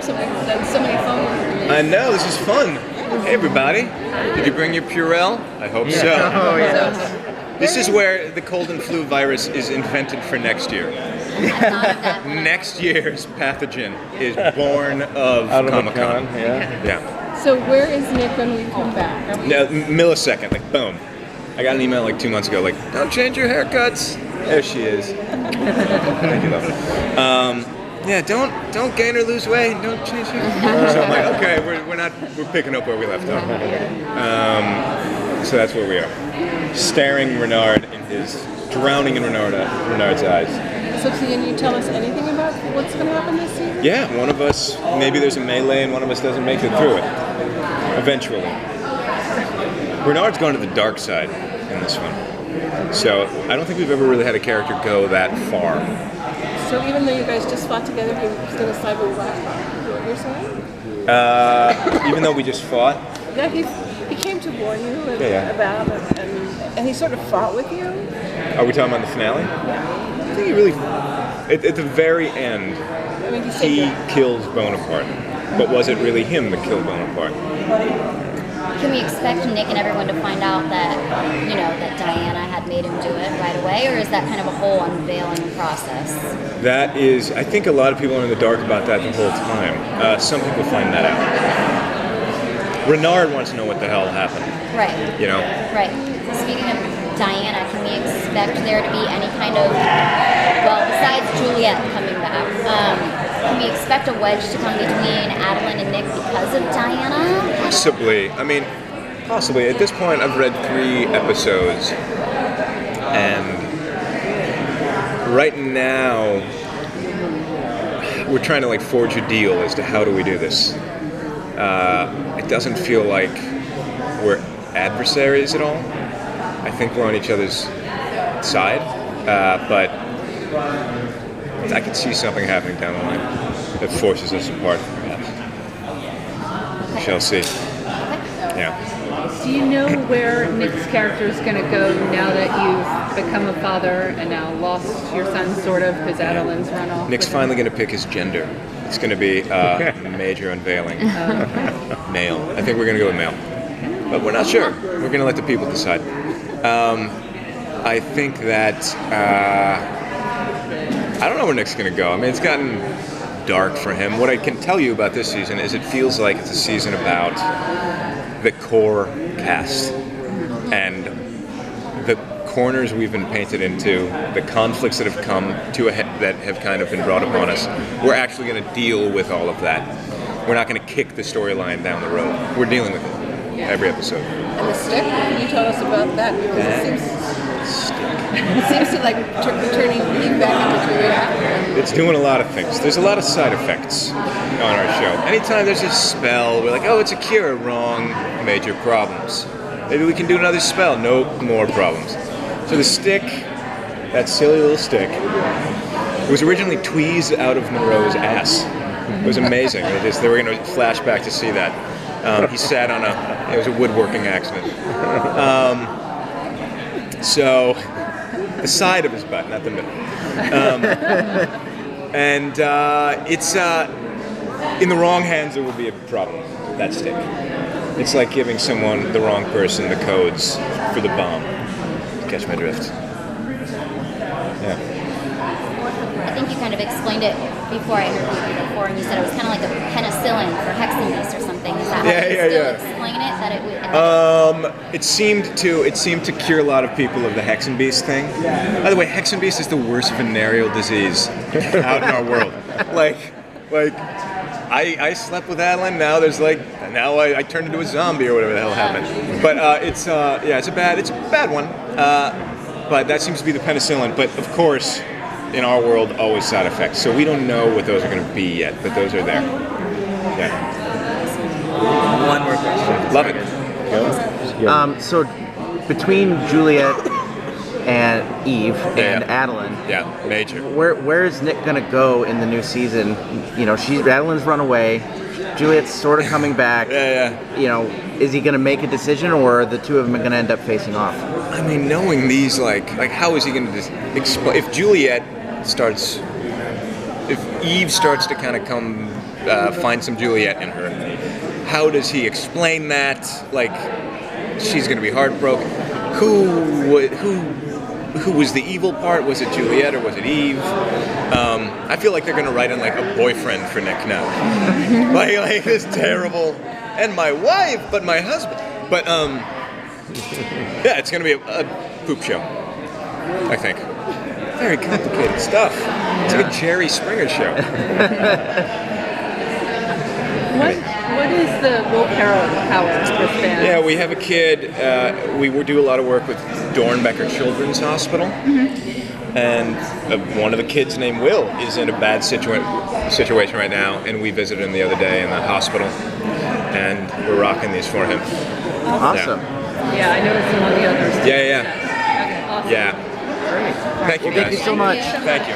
course, I've done so many phone interviews. I know, this is fun. Hey, everybody. Did you bring your Purell? I hope so. Oh, yes. This is where the cold and flu virus is invented for next year. Next year's pathogen is born of Comic-Con. Yeah. So where is Nick when we come back? No, millisecond, like boom. I got an email like 2 months ago, like, don't change your haircuts. There she is. Thank you, love. Yeah, don't gain or lose weight. Don't change your haircuts. So I'm like, okay, we're picking up where we left off. So that's where we are. Staring Renard drowning in Renard's eyes. So can you tell us anything about what's going to happen this season? Yeah, one of us, maybe there's a melee and one of us doesn't make it through it. Eventually. Renard's gone to the dark side in this one. So I don't think we've ever really had a character go that far. So even though you guys just fought together, he's going to side with Black? Is that what you're saying? Even though we just fought? Yeah, he came to warn you about and he sort of fought with you? Are we talking about the finale? Yeah. I think he really, at the very end, he kills Bonaparte. But was it really him that killed Bonaparte? Can we expect Nick and everyone to find out that, that Diana had made him do it right away, or is that kind of a whole unveiling process? That is, I think a lot of people are in the dark about that the whole time. Some people find that out. Renard wants to know what the hell happened. Right. Right. Speaking of Diana, can we expect there to be any kind of, besides Juliet coming back, can we expect a wedge to come between Adeline and Nick because of Diana? Possibly. I mean, possibly. At this point, I've read 3 episodes, and right now, we're trying to forge a deal as to how do we do this. It doesn't feel like we're adversaries at all. I think we're on each other's side, but I could see something happening down the line that forces us apart, perhaps. We shall see. Yeah. Do you know where Nick's character is going to go now that you've become a father and now lost your son, sort of, because Adeline's run off? Nick's finally going to pick his gender. It's going to be a major unveiling. Male. I think we're going to go with male. But we're not sure. We're going to let the people decide. I think that... I don't know where Nick's going to go. I mean, it's gotten dark for him. What I can tell you about this season is it feels like it's a season about the core cast and the corners we've been painted into, the conflicts that have come to a head that have kind of been brought upon us. We're actually going to deal with all of that. We're not going to kick the storyline down the road. We're dealing with it every episode. And the stick? Can you tell us about that? Because it seems to turning Eve back into Juliet. It's doing a lot of things. There's a lot of side effects on our show. Anytime there's a spell, we're like, oh, it's a cure. Wrong. Major problems. Maybe we can do another spell. Nope, more problems. So the stick, that silly little stick, it was originally tweezed out of Monroe's ass. It was amazing. They were going to flash back to see that. He sat on it was a woodworking accident. So, the side of his butt, not the middle. And it's, in the wrong hands, it would be a problem, that stick. It's like giving the wrong person the codes for the bomb. Catch my drift. Yeah. I think you kind of explained it before I heard you before, and you said it was kind of like a penicillin for Hexabeast or something. Is that how you still explain it? That it would. It seemed to cure a lot of people of the Hexabeast thing. By the way, Hexabeast is the worst venereal disease out in our world. I slept with Adeline. Now I turned into a zombie or whatever the hell happened. But it's a bad one. But that seems to be the penicillin. But of course, in our world, always side effects. So we don't know what those are going to be yet, but those are there. Yeah. One more question. Love it. So between Juliet and Eve and Adeline, major. Where is Nick gonna go in the new season? Adeline's run away. Juliet's sort of coming back. Is he gonna make a decision, or are the two of them gonna end up facing off? I mean, knowing these, how is he gonna explain? If Eve starts to kind of come find some Juliet in her. How does he explain that? Like, she's going to be heartbroken. Who was the evil part? Was it Juliet or was it Eve? I feel like they're going to write in like a boyfriend for Nick now. like this terrible, and my wife, but my husband. But yeah, it's going to be a poop show, I think. Very complicated stuff. It's like a Jerry Springer show. What is the willpower for fans? Yeah, we have a kid. We do a lot of work with Dornbecker Children's Hospital, and one of the kids named Will is in a bad situation right now, and we visited him the other day in the hospital, and we're rocking these for him. Awesome. Yeah, I noticed some on the others. Yeah. Okay, awesome. Yeah. Great. Thank you, Well, guys. thank you so much. Thank you.